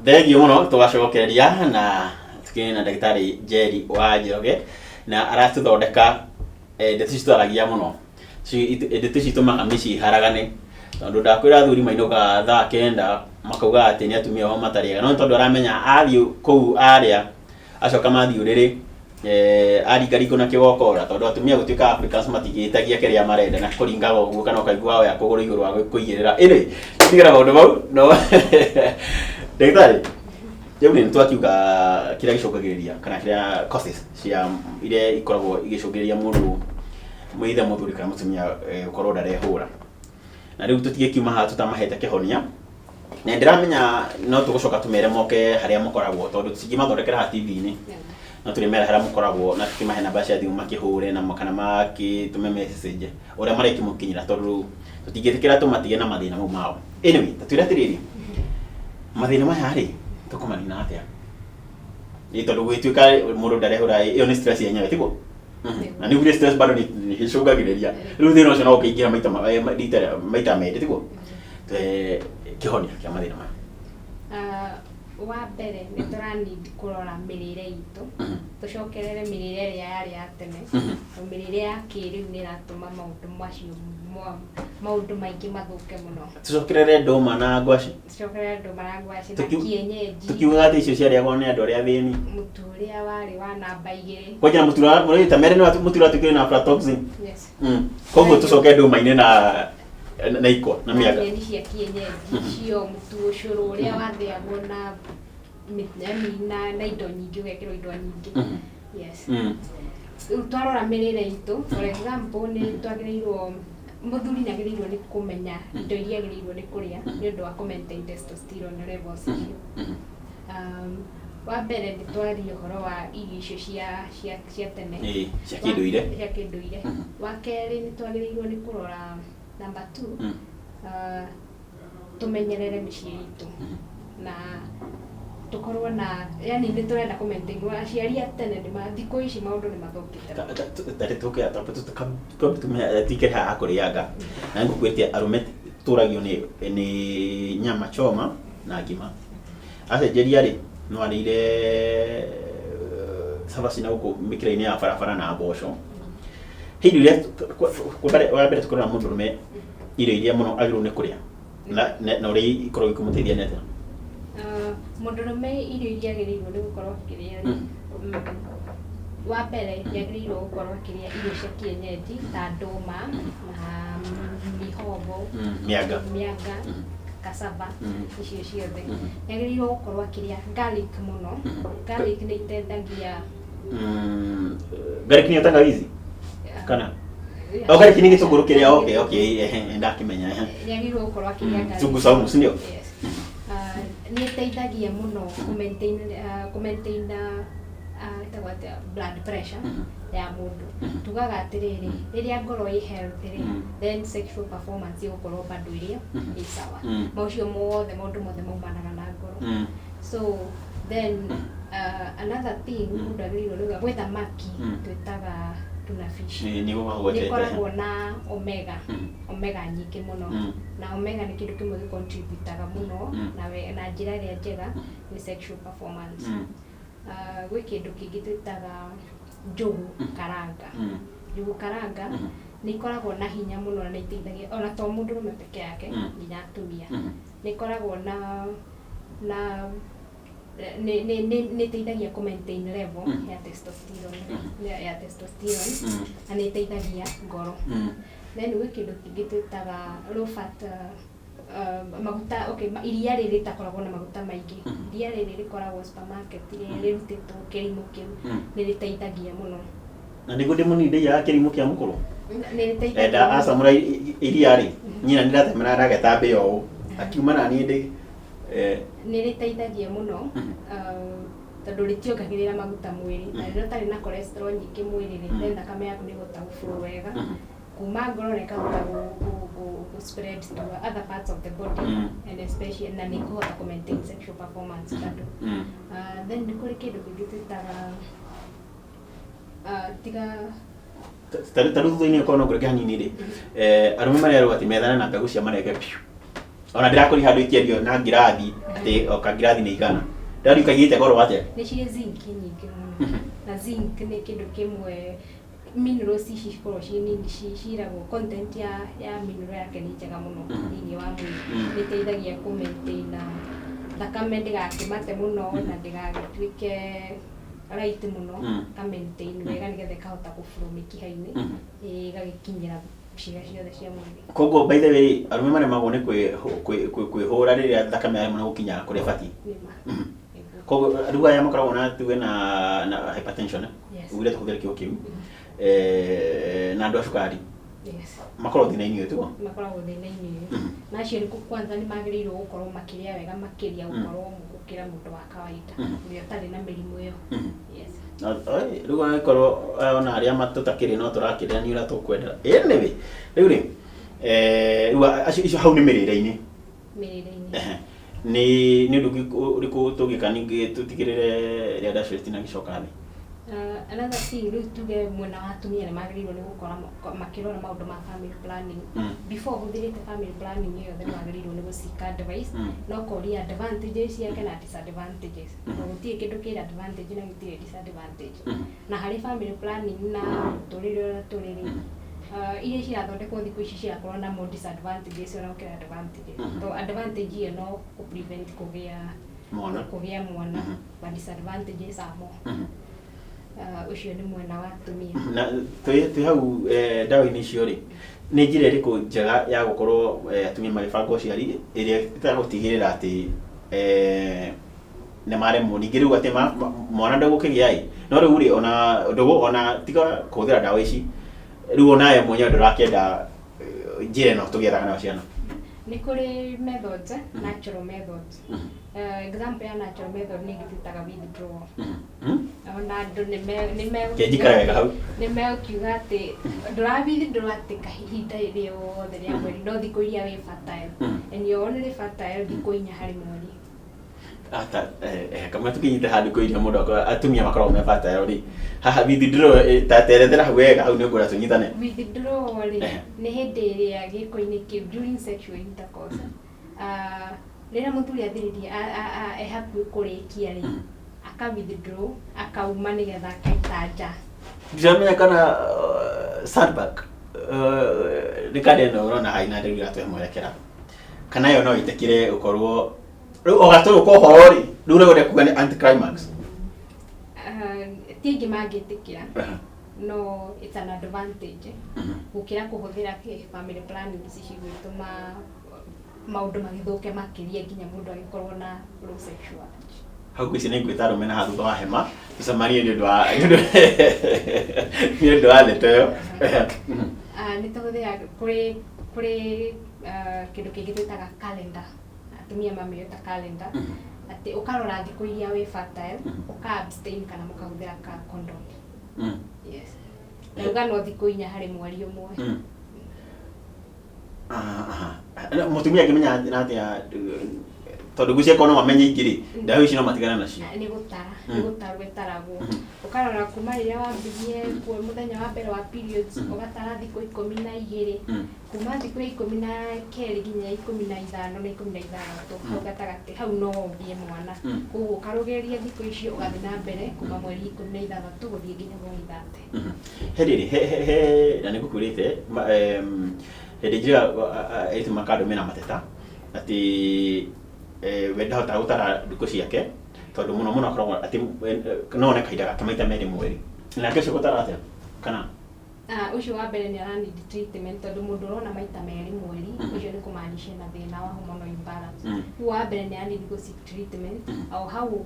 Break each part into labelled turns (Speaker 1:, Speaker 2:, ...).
Speaker 1: Thegio muno tugacokereria na tukiri na ndagitari Njeri wa Njoroge na aratuthondeka ndeto citwaragia muno ndeto citumaga mici haragane tondu ndakwira athuri mainuka thaa kenda makauga ati ni atumia ao matariega no tondu aramenya athii kuu aria acoka mathii uriri aringaringo na kigokora tondu atumia gutuika Africans matigitagia kiria marenda na kuringaga uguo kana ukaigua ya kugura iguru wa kuigirira iri tigera maundu mau no ndagitari Jeu ni twakiuga kira gicokagiriria kana kira causes cia ile ikoragwo igicokagiriria mundu mwithe muthuri kana mutumia ukorwo ndarehura na riu tutigikiuma ha tutamahete kihonia na ndiramenya no tugucoka tumere moke haria mukoragwo tondu tutingimathondekera ha TV-ini na tulimera haria mukoragwo na tukimahe namba cia thimu makihure na makana makitume message uria marekimukinyira tondu tutingitikira tumatige na mathina mau mao anyway tatwira tiriri mathina maya ri tukumanina atia ni tondu gwituika mundu ndarehura iyo ni stress yenyewe tiguo na ni uri stress bado ni hicungagiriria riu thina ucio no ukiingira maita mende tiguo kihonia kia mathina maya
Speaker 2: wa mbere ni turanidi kurora mirire itu tucokerere mirire ria yari ya tene mirire ya kiriu ni ratuma maundu macio maundu maingi mathuke muno
Speaker 1: tucokerere nduma na ngwaci
Speaker 2: na kienyeji
Speaker 1: tukiuga ati icio ciariagwo ni andu aria thini
Speaker 2: muturia wari wa namba 2
Speaker 1: kwanja mutura murita mere ni mutura tukiri na aflatoxin
Speaker 2: yes
Speaker 1: koguo tucoke nduma-ini na ikwa na miaga
Speaker 2: ni cia kienyeji cio mutu ucuru uria wathiagwo na na indo nyingi ugekirwo indo nyingi yes twarora mirire itu for example ni twagirirwo muthuri ni agirirwo ni kumenya indo iria agirirwo ni kuria ni undu wa maintain testosterone levels cio wa mbere ni twari uhoro wa irio icio cia tene
Speaker 1: cia kinduire
Speaker 2: wa keri ni twagirirwo ni kurora number 2 tumenyerere micii itu na tukorwo na yani ni turenda commenting wa aciari atene ni mathiko ici maundu ni mathukite
Speaker 1: tari tuke atapo tukamtumia tikere ha kurianga na ngukwetia arume turagio ni nyama choma na ngima ase jeria ri no arire sabasi na uko mikira-ini ya barabara na mboco hindi ria wa mbere tukorwo na mundu rume irio iria muno agirwo ni kuria na uri ikorwo ikumutethia nete
Speaker 2: mundu rume irio iria agirirwo ni gukorwo akiria wa mbere yagiriirwo gukorwo akiria irio cia kienyeji ta nduma na mihogo
Speaker 1: mianga
Speaker 2: cassava icio ciothe yagiriirwo gukorwo akiria garlic muno garlic ni iteithagia
Speaker 1: garlic ni tangawizi kana garlic ni gitunguru kiria okay ndakimenya
Speaker 2: yagiriirwo gukorwo akiria garlic
Speaker 1: tungu saumu sindio
Speaker 2: ni iteithagia muno kumaintain blood pressure ya mundu tugaga atiriri riria ngoro i healthy then sexual performance igukorwo bado iria i sawa maucio mothe maundu mothe maumanaga na ngoro so then another thing mundu agiriirwo ni gwetha thamaki twitaga tuna fish
Speaker 1: ni
Speaker 2: koragwo na omega nyingi muno na omega ni kindu kimwe gicontributaga muno na njira iria njega ni sexual performance gwi kindu kingi twitaga njugu karanga ni koragwo na hinya muno na iteithagia ona to mundu rume peke yake nginya atumia ni koragwo na ni iteithagia maintain level ya testosterone na ni iteithagia ngoro then gwi kindu kingi twitaga low fat maguta iria riri ritakoragwo na maguta maingi iria riri rikoragwo supermarket rirutitwo kirimu kiu ni riteithagia muno
Speaker 1: na niguo ndimuninde ya kirimu kia mukuru
Speaker 2: ni riteithagia
Speaker 1: asamura iria ri nyina ndiratemera rageta mbe o akiuma na ni ndi
Speaker 2: ni riteithagia muno tondu ritiongagirira maguta mwiri na riria tari na cholesterol nyingi mwiri-ri then thakame yaku ni gota flow wega kuma ngoro ni kahota go spread to other parts of the body and especially na ni kuhota ku maintain sexual performance bado then ni kuri kindu kingi twitaga
Speaker 1: taru thutha-ini ukorwo no ngureke hanini ri arume maria rwati methana na mbegu cia marenge piu ona ndirakuri handu ikiendio na ngirathi ati oka ngirathi ni igana ndari ukagite goro atia
Speaker 2: ni cie zinc nyingi muno na zinc ni kindu kimwe minerals ici cikorwo ci nini ciragwo content ya mineral yake ni njega muno thĩinĩ wa mwĩrĩ nĩ ĩteithagia kũ maintain thakame ndĩgakĩmate mũno na ndĩgagĩtuĩke right mũno ka maintain wega nĩgetha ĩkahota gũ-flow mĩkiha-inĩ ĩgagĩkinyĩra ciĩga ciothe cia mwĩrĩ.
Speaker 1: Koguo by the way arũme maremagwo nĩ kwĩhũra rĩrĩa thakame yayo mũno gũkinya kũrĩa ĩbatiĩ. Koguo rĩu aya makoragwo na tuge na hypertension ugire tũhũthĩre kiugo kĩu na andũ a cukari makorwo thĩna-inĩ ũyũ tiguo
Speaker 2: makoragwo thĩna-inĩ ũyũ na acio kwanza nĩ magĩrĩirwo gũkorwo makĩrĩa wega makĩria gũkorwo gũkĩra mũndũ wa kawaida ũrĩa ũtarĩ na mĩrimũ ĩyo.
Speaker 1: Rĩu angĩkorwo ona arĩa tũtakĩrĩ no tũrakĩrĩa nĩ ũrĩa tũkwendera anyway rĩu rĩ rĩu icio hau nĩ mĩrĩre-inĩ nĩ ũndũ ũrĩkũ tũngĩka ningĩ tũtigĩrĩre rĩa dashret na gĩcoka thĩ.
Speaker 2: Another thing rĩu tuge mwena wa atumia nĩ magĩrĩirwo nĩ gũkorwo makĩrora maũndũ ma family planning before ũhũthĩrĩte family planning ĩyo then magĩrĩirwo nĩ gũ-seek advice no kũria advantages yake na disadvantages gũtirĩ kĩndũ kĩrĩ advantage na gũtirĩ disadvantage na harĩ family planning na tũrĩre ũrĩa tũrĩ iria cirathondekwo thikũ ici cirakorwo na more disadvantages ona gũkĩra advantages to advantage ĩyo no prevent kũgĩa mwana but disadvantages are more. Ucio nĩ mwena wa atumia
Speaker 1: na twĩ hau ndawa-inĩ icio rĩ nĩ njĩra ĩrĩkũ njega ya gũkorwo atumia magĩbanga ũciari ĩrĩa ĩtagũtigĩrĩra atĩ nĩ maremwo ningĩ rĩu atĩ mwana ndagũkĩgĩa no rĩu rĩ ona tiga kũhũthĩra ndawa ici rĩu onawe mwenyewe ndũrakĩenda njĩra ĩno tũgĩethaga nayo ciana.
Speaker 2: Nĩ kũrĩ methods natural methods example ya natural method nĩ gĩtĩtaga withdrawal ona andũ nĩ megũkiuga atĩ ndũra-withdraw atĩ kahinda rĩothe rĩa mweri no thikũ iria wĩ fertile and yo nĩ fertile thikũ 4 harĩ mweri
Speaker 1: kama tukinyite handũ kũiria mũndũ atumia makoragwo me fertile rĩ haha withdraw ta terethera hau wega hau nĩ ũkũra tũnyitane.
Speaker 2: Withdraw rĩ nĩ hĩndĩ ĩrĩa gĩko-inĩ kĩu during sexual intercourse rĩrĩa mũthuri athirĩria e hakuhĩ kũrĩkia rĩ aka withdraw akauma nĩgetha akaita nja.
Speaker 1: Ndiramenya kana sandbag nĩ kandĩ ĩno ũrona haina rĩu iratũhe mwerekera kana yo no itekire ũkorwo rĩu ũgatũrwo kwa ũhoro rĩ rĩu ũrĩa kuga nĩ anticlimax.
Speaker 2: Ti aingĩ mangĩtĩkĩra no it's an advantage gũkĩra kũhũthĩra family planning ici cigwĩtũma maũndũ magĩthũke makĩria nginya mũndũ agĩkorwo na low sexual urge.
Speaker 1: Hau ici nĩ ngwĩta arũme na handũ wa hema tũcemanie nĩ ũndũ wa ndeto ĩyo.
Speaker 2: Nĩ tũhũthĩra kũrĩ kĩndũ kĩngĩ twĩtaga calendar atumia mamĩota calendar atĩ ũkarora thikũ iria wĩ fertile ũka-abstain kana mũkahũthĩra condom. Yes. Nauga no thikũ 4 harĩ mweri ũmwe.
Speaker 1: Mũtumia angĩmenya atĩa tondũ ngwĩciria korwo no amenye ingĩ rĩ ndawa ici no matigana nacio.
Speaker 2: Nĩ gũtarwo ĩtaragwo ũkarora kuma rĩrĩa wambirie mũthenya wa mbere wa periods ũgatara thikũ 12 kuma thikũ 12 nginya 15 na 16 hau gatagatĩ hau no ũgĩe mwana koguo ũkarũgĩrĩria thikũ icio ũgathiĩ na mbere kuma mweri 16 gũthiĩ nginya mweri 30.
Speaker 1: Rĩrĩ na nĩ ngũkwĩrĩte hĩndĩ njĩra airĩtu makandũmĩra mateta atĩ we ndahota gũtara ndukũ ciake tondũ mũno mũno akoragwo atĩ no one kahinda gake maita merĩ mweri nake ũcio gũtara atĩa kana
Speaker 2: ucio wa mbere nĩ aranidi treatment tondũ mũndũ ũrona maita merĩ mweri ucio nĩ kũmaanisha na thĩna wa hormonal imbalance. Wa mbere nĩ aranidi go seek treatment o hau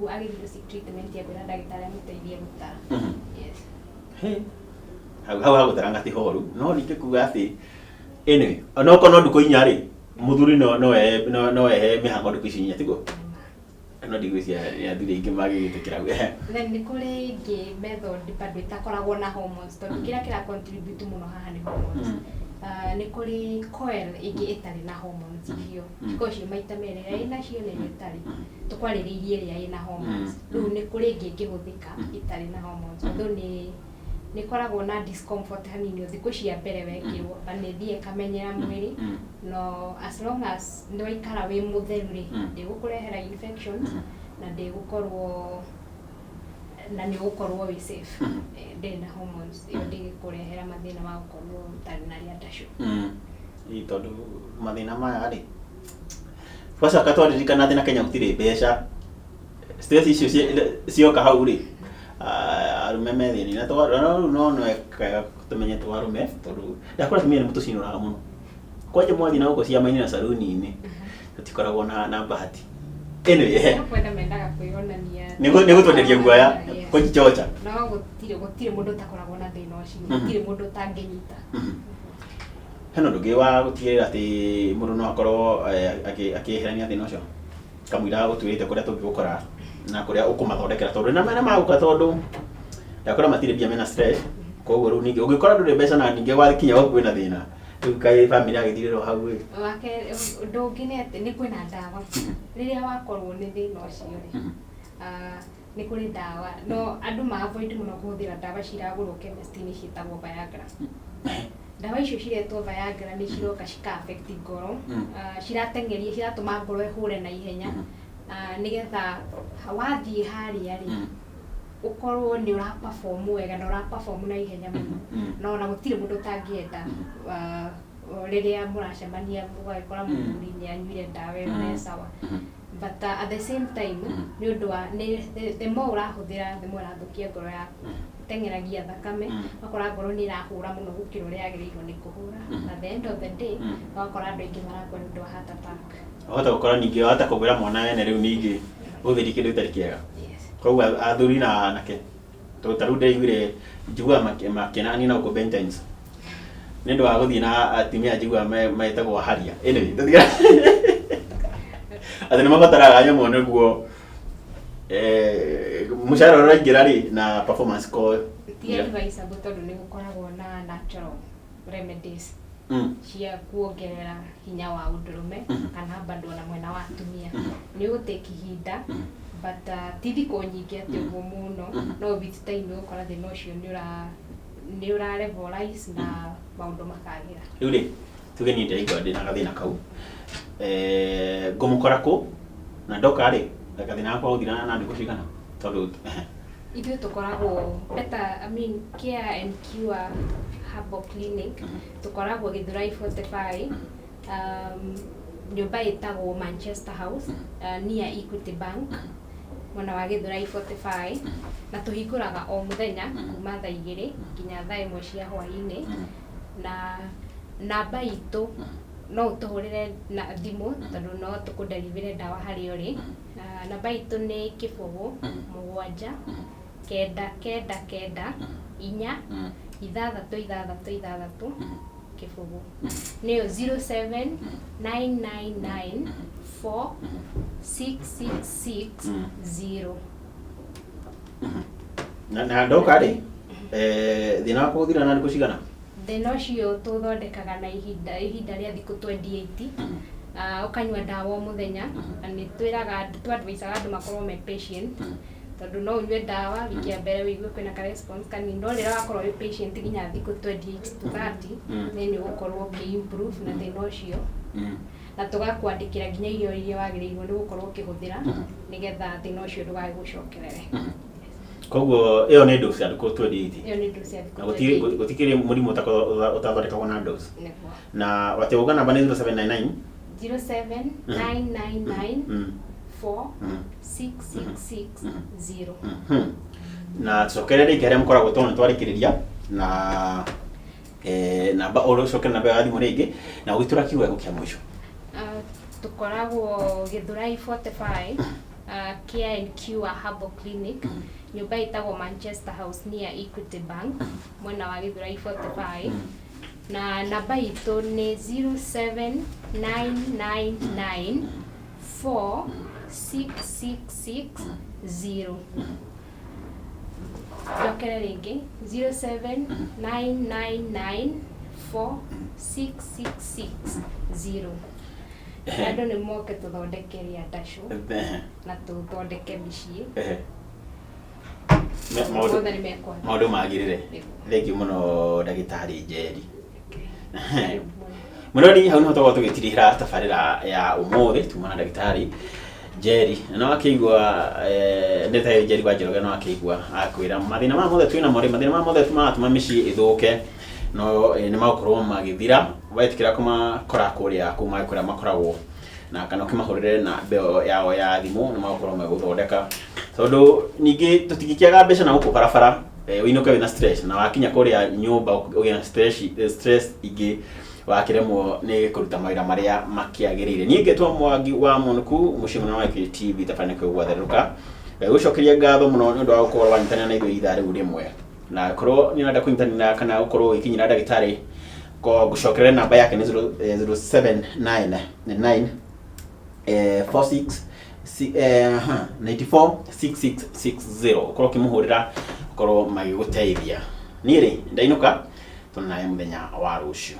Speaker 2: agĩthiĩ seek treatment ya kwĩra ndagĩtarĩ amũteithie gũtara. Yes.
Speaker 1: Hau hagũtara ngati horu no ningĩ kuga atĩ anyway onokorwo no ndukũ 4 rĩ mũthuri no ehe mĩhango ndukũ ici 4 tiguo no ndigwĩcia athuri aingĩ magĩgĩtĩkĩra.
Speaker 2: Then nĩ kũrĩ ĩngĩ method bado ĩtakoragwo na hormones tondũ kĩrĩa kĩra contribute mũno haha nĩ hormones. Nĩ kũrĩ coil ĩngĩ ĩtarĩ na hormones icio cikorwo ciĩ maita merĩ ĩrĩa ĩnacio na ĩrĩa ĩtarĩ tũkwarĩrĩirie ĩrĩa ĩna hormones rĩu nĩ kũrĩ ĩngĩ ĩngĩhũthĩka ĩtarĩ na hormones although nĩ nĩ koragwo na discomfort hanini thikũ cia mbere wekĩrwo banĩthie kamenyera mwĩrĩ no as long as nĩ waikara wĩ mũtheru rĩ ndĩgũkũrehera infections na ndĩgũkorwo na nĩ ũgũkorwo wĩ safe ndĩ na hormones ĩyo ndĩgĩkũrehera mathĩna ma gũkorwo ũtarĩ na rĩa ndacu
Speaker 1: tondũ mathĩna maya rĩ twacoka twaririkana atĩ na Kenya gũtirĩ mbeca stress icio cioka hau rĩ arume methĩni na rĩu no wega tũmenye twarume tondũ ndakora tumia nĩ mũtũcinũraga mũno kwanja mwathi na gũkũ ciama-inĩ na saruni-inĩ tũtikoragwo na bahati anyway nĩ gũtwenderia guoya kũnjichocha
Speaker 2: no gũtirĩ mũndũ ũtakoragwo na thĩna ũcio gũtirĩ mũndũ ũtangĩnyita
Speaker 1: hena ũndũ ũngĩ wa gũtigĩrĩra atĩ mũndũ no akorwo akĩeherania thĩna ũcio kamũira gũtuĩrĩte kũrĩa tũngĩgũkora na kũrĩa ũkũmathondekera tondũ na mena magũka tondũ ndakora matirĩ mbia mena stress koguo rĩu ningĩ ũngĩkora ndũrĩ mbeca na ningĩ wakinya gwaku wĩna thĩna rĩu kaĩ family agĩthirĩrwo hau ĩ
Speaker 2: ũndũ ũngĩ nĩ atĩ nĩ kwĩna ndawa rĩrĩa wakorwo nĩ thĩna ũcio rĩ nĩ kũrĩ ndawa no andũ ma-avoid mũno kũhũthĩra ndawa ciragũrwo chemist-inĩ ciĩtagwo Viagra ndawa icio ciretwo Viagra nĩ ciroka cika-affect ngoro cirateng'eria ciratũma ngoro ĩhũre na ihenya nĩgetha wathiĩ harĩa rĩ ukorwo nĩ ũra-perform wega na ũra-perform na ihenya mũno no na gũtirĩ mũndũ ũtangĩenda rĩrĩa mũracemania mũgagĩkora mũthuri nĩ anyuire ndawa ĩyo nĩ sawa but at the same time nĩ ũndũ wa the more ũrahũthĩra the more ũrathũkia ngoro yaku teng'eragia thakame wakora ngoro nĩ ĩrahũra mũno gũkĩra ũrĩa yagĩrĩirwo nĩ kũhũra at the end of the day wakora andũ aingĩ marakua nĩ ũndũ wa heart attack
Speaker 1: wahota gũkora ningĩ wahota kũgwĩra mwana wene rĩu ningĩ gũthĩri kĩndũ gĩtarĩ kĩega koguo athuri na anake ta rĩu ndaiguire njiguaga makĩonania na gũkũ Bentines nĩ ũndũ wa gũthiĩ na atumia njiguaga metagwo haria atĩ nĩ mabataraga nyamũ nĩguo mũcara ũrĩa ũraingĩra rĩ na performance call
Speaker 2: ti advisable tondũ nĩ gũkoragwo na natural remedies cia kuongerera hinya wa ũndũrũme kana bado na mwena wa atumia nĩ ũgũtake ihinda but ti thikũ nyingĩ atĩ ũguo mũno no with time ũgũkora thĩna ũcio nĩ ũra levelize na maũndũ makagĩra
Speaker 1: rĩu rĩ tuge niĩ ndĩraigua ndĩna gathĩna kau ngũmũkora kũ na ndoka rĩ gathĩna gakwa gũthira na ndĩkũ cigana tondũ
Speaker 2: ithuĩ tũkoragwo Care and Cure Herbal Clinic tũkoragwo Githurai 45 nyũmba ĩtagwo Manchester House near Equity Bank mwena wa Githurai 45 na tũhingũraga o mũthenya kuma thaa 2 nginya thaa 1 cia hwaĩ-inĩ na namba itũ no ũtũhũrĩre na thimũ tondũ no tũkũ-deliver ndawa harĩa ũrĩ namba itũ nĩ 07799466 nĩyo 0799946660
Speaker 1: na ndoka rĩ thĩna wa kũgũthira na ndĩkũ cigana
Speaker 2: thĩna ũcio tũthondekaga na ihinda rĩa thikũ 28 ũkanyua ndawa o mũthenya na nĩ tũ-advisaga andũ makorwo me patient tondũ no ũnyue ndawa wiki ya mbere wĩigue kwĩna ka response kanini no rĩrĩa wakorwo wĩ patient nginya thikũ 28 to 30 nĩ ũgũkorwo ũkĩ-improve na thĩna ũcio na tũgakwandĩkĩra nginya irio iria wagĩrĩirwo nĩ gũkorwo ũkĩhũthĩra nĩgetha thĩna ũcio ndũgagĩgũcokerere
Speaker 1: koguo ĩyo nĩ dose ya thikũ 28
Speaker 2: ĩyo nĩ dose ya
Speaker 1: na gũtikĩrĩ mũrimũ ũtathondekagwo na dose na watĩũga namba nĩ 0799
Speaker 2: 0799946660
Speaker 1: na tũcokere rĩngĩ harĩa mũkoragwo tondũ nĩ twarĩkĩrĩria na namba ũcokere namba ya thimũ rĩngĩ na ũgĩtũra kiugo gĩaku kĩa mũico
Speaker 2: tũkoragwo Githurai 45 Care and Cure Herbal Clinic nyũmba ĩtagwo Manchester House near Equity Bank mwena wa Githurai 45 na namba itũ nĩ 0799466660 jokere rĩngĩ 0799946660 andũ nĩ moke tũthondeke rĩa ndacu na tũthondeke mĩciĩ
Speaker 1: maundu magirire thengiå må no ndagĩtarĩ Njeri. Mũrori hau nĩho tũgũkorwo tũgĩtirihĩra tabarĩra ya ũmũthĩ tuma na ndagĩtarĩ Njeri. No akĩigua ndagĩtarĩ Njeri wa Njoroge no akĩigua akwĩra mathĩna ma mothe twĩna mo rĩ, mathĩna ma mothe maratũma mĩciĩ ĩthũke no nĩ magũkorwo magĩthira wetĩkĩra kũmakora kũrĩa kuma kũrĩa makoragwo na kana ũkĩmahũrĩre na mbeo yao ya thimũ nĩ magũkorwo magĩgũthondeka, tondũ ningĩ tũtingĩkĩaga mbeca na gũkũ barabara ũinũke wĩna stress na wakinya kũrĩa nyũmba ũgĩe na stress ingĩ wakĩremwo nĩ kũruta mawĩra marĩa makĩagĩrĩire. Niĩ ngĩtwo Mwangi wa Mũnũku mũciĩ mũnene wa Equity TV tabarĩra nĩkĩo gwatherũka gũcokeria ngatho mũno nĩ ũndũ wa gũkorwo wanyitanĩra na ithuĩ ithaa rĩu rĩmwe, na korwo nĩ ũrenda kũnyitanĩra kana gũkorwo ũgĩkinyĩra ndagĩtarĩ ngũcokerera namba yake nĩ 0799 46 94 6660 ũkorwo ũkĩmũhũrĩra ũkorwo magĩgũteithia. Niĩ rĩ ndainũka tũnaye mũthenya wa rũciũ.